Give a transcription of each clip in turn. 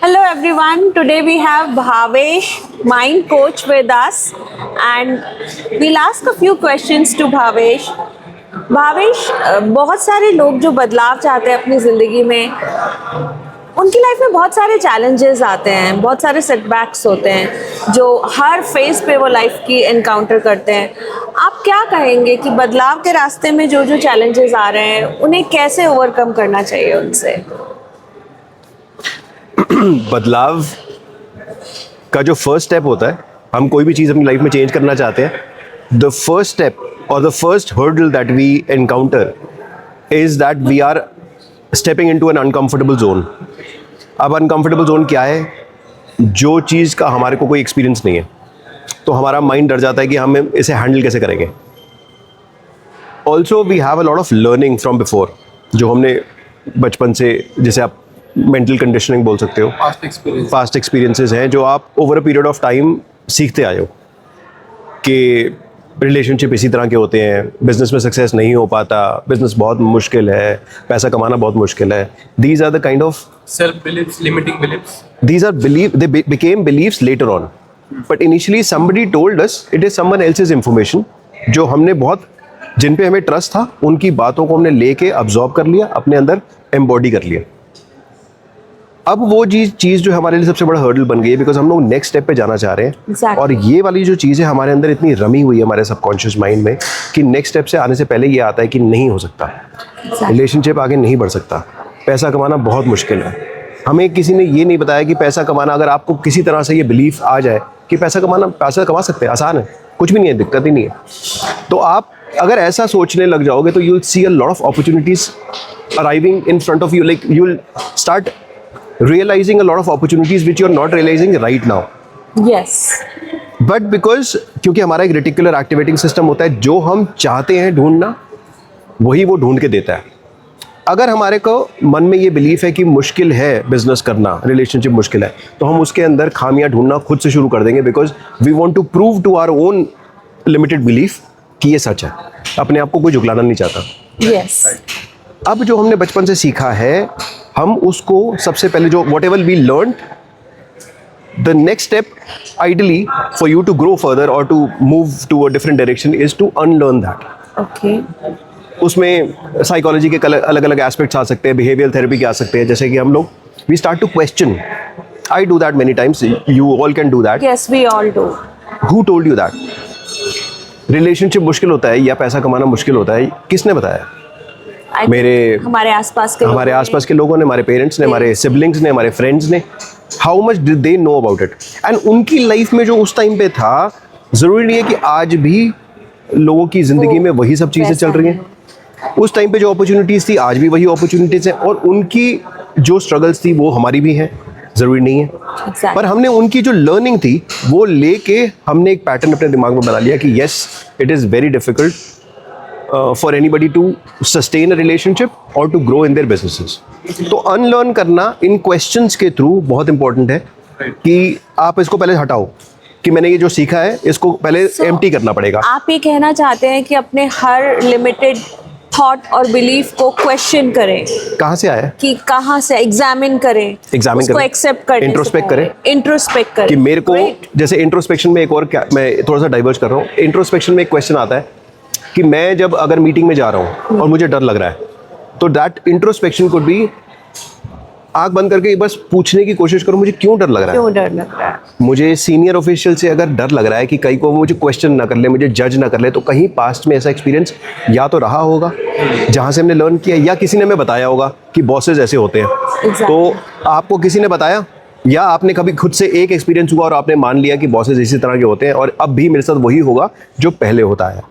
Hello everyone, today we have Bhavesh, mind coach with us, and we'll ask a few questions to Bhavesh. Bhavesh, बहुत सारे लोग जो बदलाव चाहते हैं अपनी ज़िंदगी में, उनकी लाइफ में बहुत सारे चैलेंजेस आते हैं, बहुत सारे सेटबैक्स होते हैं जो हर फेज पे वो लाइफ की एनकाउंटर करते हैं. आप क्या कहेंगे कि बदलाव के रास्ते में जो जो चैलेंजेस आ रहे हैं उन्हें कैसे ओवरकम करना चाहिए उनसे? बदलाव का जो फर्स्ट स्टेप होता है, हम कोई भी चीज़ अपनी लाइफ में चेंज करना चाहते हैं, the first step or the first hurdle that we encounter is that we are stepping into an uncomfortable zone. अब uncomfortable zone क्या है? जो चीज़ का हमारे को कोई एक्सपीरियंस नहीं है, तो हमारा माइंड डर जाता है कि हम इसे हैंडल कैसे करेंगे. Also we have a lot of learning from before, जो हमने बचपन से, जैसे आप मेंटल कंडीशनिंग बोल सकते हो, पास्ट एक्सपीरियंसेस हैं जो आप over a period of time सीखते आए हो कि रिलेशनशिप इसी तरह के होते हैं, बिजनेस में सक्सेस नहीं हो पाता, बिजनेस बहुत मुश्किल है, पैसा कमाना बहुत मुश्किल है. These are the kind of self beliefs, limiting beliefs. These are they became beliefs later on, but initially somebody told us it is someone else's information, जो हमने बहुत, जिन पे हमें ट्रस्ट था, उनकी बातों को हमने लेके अब्जॉर्ब कर लिया, अपने अंदर एम्बॉडी कर लिया. अब वो चीज़ जो हमारे लिए सबसे बड़ा हर्डल बन गई है, बिकॉज हम लोग नेक्स्ट स्टेप पे जाना चाह रहे हैं. Exactly. और ये वाली जो चीज़ है हमारे अंदर इतनी रमी हुई है हमारे सबकॉन्शियस माइंड में कि नेक्स्ट स्टेप से आने से पहले ये आता है कि नहीं हो सकता, रिलेशनशिप आगे नहीं बढ़ सकता, पैसा कमाना बहुत मुश्किल है. हमें किसी ने ये नहीं बताया कि पैसा कमाना, अगर आपको किसी तरह से ये बिलीफ आ जाए कि पैसा कमा सकते हैं, आसान है, कुछ भी नहीं है, दिक्कत ही नहीं है, तो आप अगर ऐसा सोचने लग जाओगे तो you will see a lot of opportunities arriving in front of you. Like you will start realizing a lot of opportunities which you are not realizing right now. Yes. But because क्योंकि हमारा एक reticular activating system होता है, जो हम चाहते हैं ढूंढना वही वो ढूंढ के देता है. अगर हमारे को मन में ये बिलीफ है कि मुश्किल है बिजनेस करना, रिलेशनशिप मुश्किल है, तो हम उसके अंदर खामियां ढूंढना खुद से शुरू कर देंगे, because we want to prove to our own limited belief कि ये सच है. अपने आप को कोई झुकलाना नहीं चाहता. Yes. अब जो हमने बचपन से सीखा है, हम उसको सबसे पहले जो whatever we learned, the next step ideally for you to grow further or to move to a different direction is to unlearn that. Okay. उसमें साइकोलॉजी के अलग अलग एस्पेक्ट्स आ सकते हैं, बिहेवियर थेरेपी के आ सकते हैं, जैसे कि हम लोग we start to question. I do that many times, you all can do that. Yes, we all do. Who told you that? Relationship मुश्किल होता है या पैसा कमाना मुश्किल होता है, किसने बताया? हमारे आसपास के लोगों ने, हमारे पेरेंट्स ने, हमारे सिबलिंग्स ने, हमारे फ्रेंड्स ने. How much did they know about it? And उनकी लाइफ में जो उस टाइम पे था, ज़रूरी नहीं है कि आज भी लोगों की ज़िंदगी में वही सब चीज़ें चल रही हैं. उस टाइम पे जो अपॉर्चुनिटीज़ थी, आज भी वही अपॉर्चुनिटीज़ हैं, और उनकी जो स्ट्रगल्स थी वो हमारी भी हैं, ज़रूरी नहीं है. Exactly. पर हमने उनकी जो लर्निंग थी वो लेके हमने एक पैटर्न अपने दिमाग में बना लिया कि yes, it is very difficult for anybody to sustain a relationship or to grow in their businesses. तो unlearn करना इन questions के थ्रू बहुत important है कि आप इसको पहले हटाओ कि मैंने ये जो सीखा है इसको पहले empty करना पड़ेगा. आप ये कहना चाहते हैं कि अपने हर लिमिटेड थॉट और बिलीफ को क्वेश्चन करें, कहाँ से आया, कि कहाँ से एग्जामिन करें, उसको एक्सेप्ट करें, इंट्रोस्पेक्ट करें कि मेरे को, जैसे इंट्रोस्पेक्शन में एक और क्या, मैं थोड़ा सा डाइवर्स कर रहा हूँ. इंट्रोस्पेक्शन में एक क्वेश्चन आता है कि मैं जब अगर मीटिंग में जा रहा हूँ और मुझे डर लग रहा है, तो दैट इंट्रोस्पेक्शन कुड बी, आंख बंद करके बस पूछने की कोशिश करो मुझे क्यों डर लग रहा है. मुझे सीनियर ऑफिशियल से अगर डर लग रहा है कि कहीं को मुझे क्वेश्चन ना कर ले, मुझे जज ना कर ले, तो कहीं पास्ट में ऐसा एक्सपीरियंस या तो रहा होगा जहाँ से हमने लर्न किया, या किसी ने हमें बताया होगा कि बॉसेज ऐसे होते हैं. Exactly. तो आपको किसी ने बताया, या आपने कभी खुद से एक एक्सपीरियंस हुआ और आपने मान लिया कि बॉसेज इसी तरह के होते हैं और अब भी मेरे साथ वही होगा जो पहले होता है.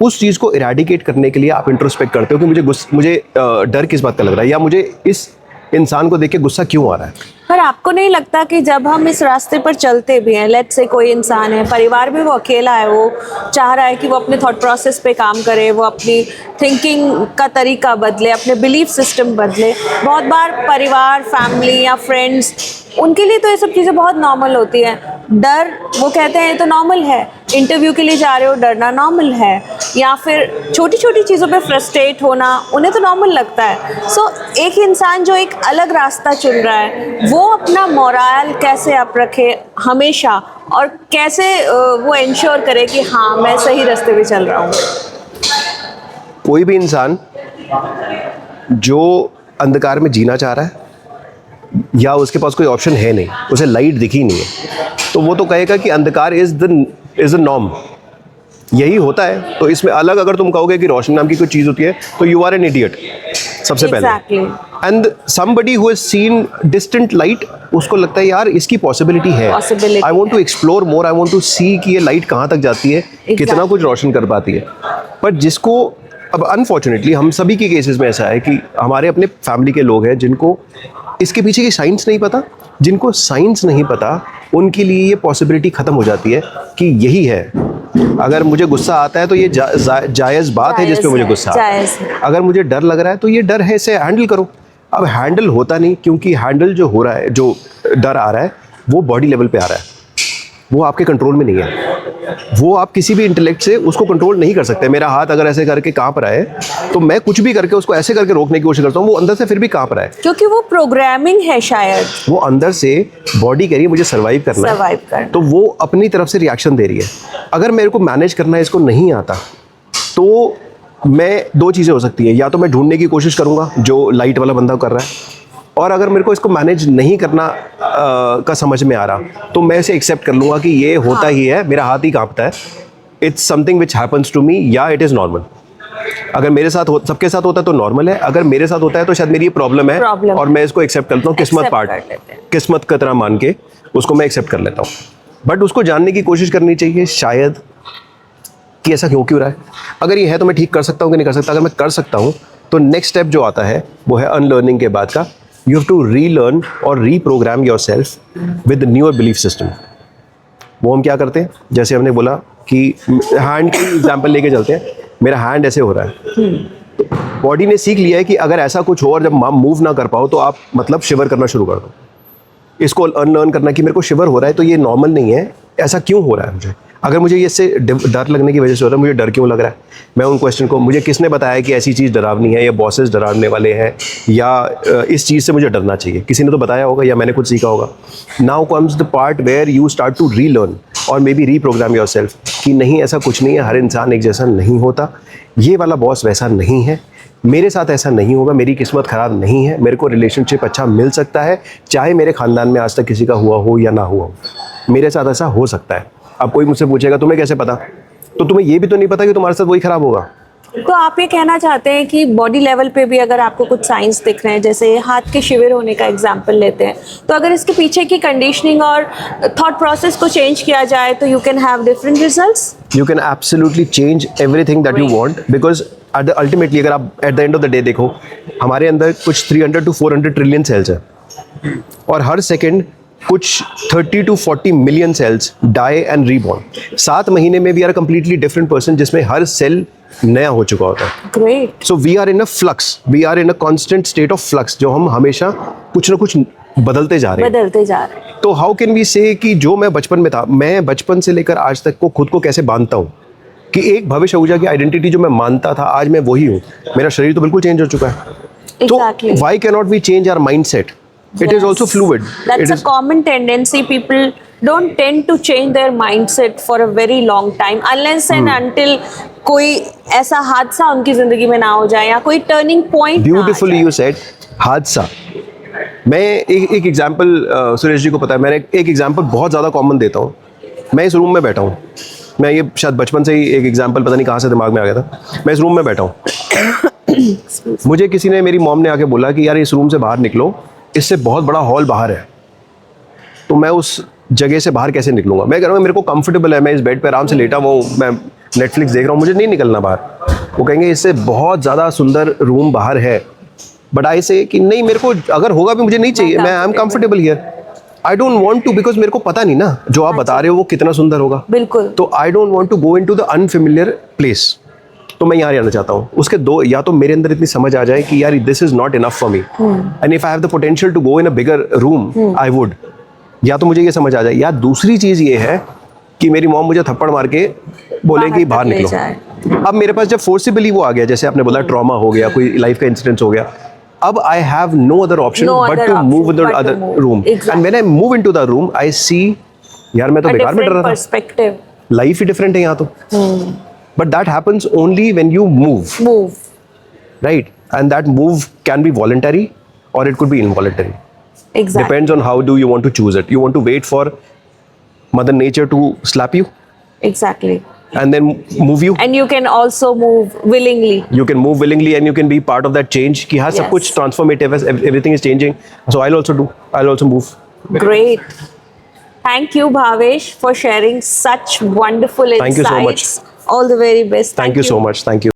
उस चीज़ को इरेडिकेट करने के लिए आप इंट्रोस्पेक्ट करते हो कि मुझे डर किस बात का लग रहा है, या मुझे इस इंसान को देख के गुस्सा क्यों आ रहा है. पर आपको नहीं लगता कि जब हम इस रास्ते पर चलते भी हैं, लेट्स से कोई इंसान है, परिवार में वो अकेला है, वो चाह रहा है कि वो अपने थॉट प्रोसेस पे काम करे, वो अपनी थिंकिंग का तरीका बदले, अपने बिलीफ सिस्टम बदले, बहुत बार परिवार, फैमिली या फ्रेंड्स, उनके लिए तो ये सब चीज़ें बहुत नॉर्मल होती हैं. डर, वो कहते हैं ये तो नॉर्मल है, इंटरव्यू के लिए जा रहे हो, डरना नॉर्मल है, या फिर छोटी छोटी चीज़ों पे फ्रस्ट्रेट होना उन्हें तो नॉर्मल लगता है। सो एक इंसान जो एक अलग रास्ता चुन रहा है वो अपना मोरल कैसे अप रखे हमेशा, और कैसे वो इंश्योर करे कि हाँ मैं सही रास्ते पे चल रहा हूँ। कोई भी इंसान जो अंधकार में जीना चाह रहा है या उसके पास कोई ऑप्शन है नहीं, उसे लाइट दिखी नहीं है, तो वो तो कहेगा कि अंधकार इज़ द नॉर्म, यही होता है। तो इसमें अलग अगर तुम कहोगे कि रोशनी नाम की कोई चीज़ होती है तो यू आर एन इडियट सबसे Exactly. पहले। And somebody who has seen distant light, उसको लगता है यार इसकी पॉसिबिलिटी है, Possibility I want to explore more, I want to see कि ये लाइट कहाँ तक जाती है, कितना कुछ रोशन कर पाती है। पर जिसको अब अनफॉर्चुनेटली हम सभी के केसेस में ऐसा है कि हमारे अपने फैमिली के लोग हैं जिनको इसके पीछे की साइंस नहीं पता, जिनको साइंस नहीं पता उनके लिए ये पॉसिबिलिटी ख़त्म हो जाती है कि यही है। अगर मुझे गुस्सा आता है तो ये जायज़ बात है जिस पे मुझे गुस्सा आता है। अगर मुझे डर लग रहा है तो ये डर है, इसे हैंडल करो। अब हैंडल होता नहीं, क्योंकि हैंडल जो हो रहा है, जो डर आ रहा है वो बॉडी लेवल पे आ रहा है, वो आपके कंट्रोल में नहीं है। वो आप किसी भी इंटेलेक्ट से उसको कंट्रोल नहीं कर सकते। मेरा हाथ अगर ऐसे करके कांप रहा है तो मैं कुछ भी करके उसको ऐसे करके रोकने की कोशिश करता हूँ, वो अंदर से फिर भी कांप रहा है, क्योंकि वो प्रोग्रामिंग है शायद। वो अंदर से बॉडी कह रही है मुझे सर्वाइव करना है, तो वो अपनी तरफ से रिएक्शन दे रही है। अगर मेरे को मैनेज करना है, इसको नहीं आता, तो मैं दो चीज़ें हो सकती है, या तो मैं ढूंढने की कोशिश करूँगा जो लाइट वाला बंदा कर रहा है, और अगर मेरे को इसको मैनेज नहीं करना का समझ में आ रहा तो मैं इसे एक्सेप्ट कर लूँगा कि ये होता ही है, मेरा हाथ ही कांपता है, it's something which happens to me, या इट इज़ नॉर्मल। अगर मेरे साथ सबके साथ होता है तो नॉर्मल है, अगर मेरे साथ होता है तो शायद मेरी ये प्रॉब्लम है और मैं इसको एक्सेप्ट करता हूँ, किस्मत का तरह मान के उसको मैं एक्सेप्ट कर लेता हूँ। बट उसको जानने की कोशिश करनी चाहिए शायद कि ऐसा क्यों रहा है। अगर ये है तो मैं ठीक कर सकता हूँ कि नहीं कर सकता। अगर मैं कर सकता हूँ तो नेक्स्ट स्टेप जो आता है वो है अनलर्निंग के बाद का, यू हैव टू रीलर्न और reprogram yourself with newer belief system. वो हम क्या करते हैं, जैसे हमने बोला कि हैंड की एग्जांपल लेके चलते हैं, मेरा हैंड ऐसे हो रहा है, बॉडी ने सीख लिया है कि अगर ऐसा कुछ हो और जब मूव ना कर पाओ तो आप मतलब शिवर करना शुरू कर दो। इसको अनलर्न करना कि मेरे को शिवर हो रहा है तो ये नॉर्मल नहीं है, ऐसा क्यों हो रहा है मुझे। अगर मुझे ये इससे डर लगने की वजह से हो रहा है, मुझे डर क्यों लग रहा है, मैं उन क्वेश्चन को, मुझे किसने बताया कि ऐसी चीज़ डरावनी है, या बॉसेस डरावने वाले हैं, या इस चीज़ से मुझे डरना चाहिए, किसी ने तो बताया होगा या मैंने खुद सीखा होगा। Now comes the part where you start to relearn और मे बी रीप्रोग्राम योरसेल्फ कि नहीं ऐसा कुछ नहीं है, हर इंसान एक जैसा नहीं होता, ये वाला बॉस वैसा नहीं है, मेरे साथ ऐसा नहीं होगा, मेरी किस्मत ख़राब नहीं है, मेरे को रिलेशनशिप अच्छा मिल सकता है, चाहे मेरे ख़ानदान में आज तक किसी का हुआ हो या ना हुआ हो, मेरे साथ ऐसा हो सकता है। अब कोई मुझसे पूछेगा तुम्हें कैसे पता, तो तुम्हें ये भी तो नहीं पता कि तुम्हारे साथ वही ख़राब होगा। तो आप ये कहना चाहते हैं कि बॉडी लेवल पे भी अगर आपको कुछ साइंस दिख रहे हैं, जैसे हाथ के शिविर होने का एग्जांपल लेते हैं, तो अगर इसके पीछे की कंडीशनिंग और थॉट प्रोसेस को चेंज किया जाए तो you can have different results. You can absolutely change everything that you want, because ultimately अगर आप at the end of the day देखो, हमारे अंदर कुछ 300 to 400 ट्रिलियन सेल्स हैं और हर सेकेंड कुछ 30 to 40 million cells die and reborn. 7 महीने में we are a completely different person, जिसमें हर सेल नया हो चुका होता है। Great. So we are in a flux, we are in a constant state of flux, जो हम हमेशा कुछ ना कुछ बदलते जा रहे हैं। तो हाउ कैन वी से कि जो मैं बचपन में था, मैं बचपन से लेकर आज तक को खुद को कैसे बांधता हूँ कि एक भविष्य ऊर्जा की आइडेंटिटी जो मैं मानता था आज मैं वही हूँ। मेरा शरीर तो बिल्कुल चेंज हो चुका है। तो why can not we change our mindset? It is also fluid. That's a common tendency. People don't tend to change their mindset for a very long time unless and until कोई ऐसा हादसा उनकी जिंदगी में ना हो जाए या कोई turning point. Beautifully you said हादसा। मैं एक एग्जांपल सुरेश जी को पता है, मैंने एक एग्जांपल बहुत ज़्यादा कॉमन देता हूँ। मैं इस रूम में बैठा हूँ, मैं ये शायद बचपन से ही एक एग्जांपल पता नहीं कहाँ से दिमाग में आ गया था। मैं इस रूम में बैठा हूँ, मुझे किसी ने, मेरी मॉम ने आके बोला कि यार इस रूम से बाहर निकलो, इससे बहुत बड़ा हॉल बाहर है। तो मैं उस जगह से बाहर कैसे निकलूंगा? मैं कह रहा हूँ मेरे को कंफर्टेबल है, मैं इस बेड पे आराम से लेटा हुआ हूँ, मैं नेटफ्लिक्स देख रहा हूँ, मुझे नहीं निकलना बाहर। वो कहेंगे इससे बहुत ज़्यादा सुंदर रूम बाहर है, बट आई से कि नहीं, मेरे को अगर होगा भी मुझे नहीं चाहिए, मैं I am comfortable here, I don't want to, because मेरे को पता नहीं ना जो आप बता रहे हो वो कितना सुंदर होगा। बिल्कुल। तो I don't want to go into the unfamiliar place. तो मैं यहाँ रहना चाहता हूँ। उसके दो, या तो मेरे अंदर इतनी समझ आ जाए कि यार this is not enough for me and if I have the potential to go in a bigger room I would, या तो मुझे ये समझ आ जाए, या दूसरी चीज़ ये है कि मेरी मॉम मुझे थप्पड़ मार के बोले कि बाहर तक ले निकलो। जाए। अब मेरे पास जब फोर्सिबली वो आ गया, जैसे आपने बोला ट्रॉमा हो गया, कोई लाइफ का इंसिडेंट हो गया, अब I have no other option No but other to option move in the but to other move. Room. And Exactly. When I move into the room I see, यार मैं तो A बेकार में डर different रहा था, perspective. लाइफ ही different है यहाँ तो। But that happens only when you move, Move. Right? And that move can be voluntary और it could be involuntary, Exactly. depends on how do you want to choose it. You want to wait for mother nature to slap you Exactly. and then move you. And you can also move willingly. You can move willingly and you can be part of that change कि हाँ सब Yes. कुछ transformative है, everything is changing, so I'll also do, I'll also move. Great. Thank you, Bhavesh, for sharing such wonderful insights. Thank you so much. All the very best. Thank you so much, thank you.